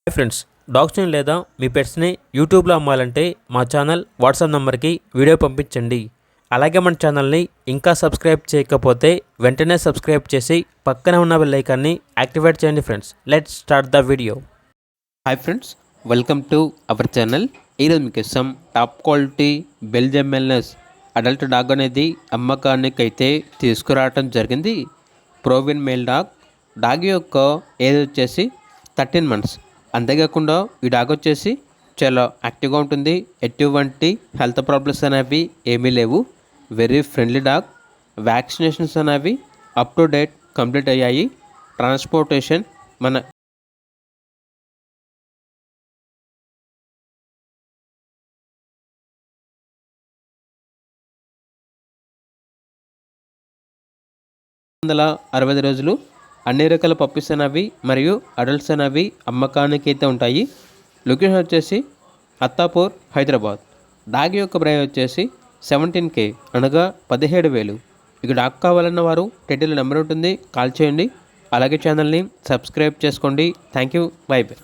Hi friends, డాగ్స్ని లేదా మీ పెట్స్ని యూట్యూబ్లో అమ్మాలంటే మా ఛానల్ వాట్సాప్ నెంబర్కి వీడియో పంపించండి. అలాగే మన ఛానల్ని ఇంకా సబ్స్క్రైబ్ చేయకపోతే వెంటనే సబ్స్క్రైబ్ చేసి పక్కనే ఉన్న బెల్ ఐకాన్ని యాక్టివేట్ చేయండి. Friends, let's start the video. Hi friends, welcome to our channel. ఈరోజు మీకోసం top quality Belgium Malinois adult dog అనేది అమ్మకానికి అయితే తీసుకురావడం జరిగింది. ప్రోవిన్ మేల్ డాగ్ యొక్క ఏజ్ వచ్చేసి 13 months. అంతేకాకుండా ఈ డాగ్ వచ్చేసి చాలా యాక్టివ్గా ఉంటుంది. ఎటువంటి హెల్త్ ప్రాబ్లమ్స్ అనేవి ఏమీ లేవు. Very friendly dog. వ్యాక్సినేషన్స్ అనేవి అప్ టు డేట్ కంప్లీట్ అయ్యాయి. ట్రాన్స్పోర్టేషన్ మన వందల 60 రోజులు అన్ని రకాల పప్పీస్ అనేవి మరియు అడల్ట్స్ అనేవి అమ్మకానికి అయితే ఉంటాయి. లొకేషన్ వచ్చేసి అత్తాపూర్, హైదరాబాద్. డాగ్ యొక్క ప్రైస్ వచ్చేసి 17K, అనగా 17,000. ఇక డాగ్ కావాలన్న వారు టైటిల్ నెంబర్ ఉంటుంది, కాల్ చేయండి. అలాగే ఛానల్ని సబ్స్క్రైబ్ చేసుకోండి. Thank you. By by.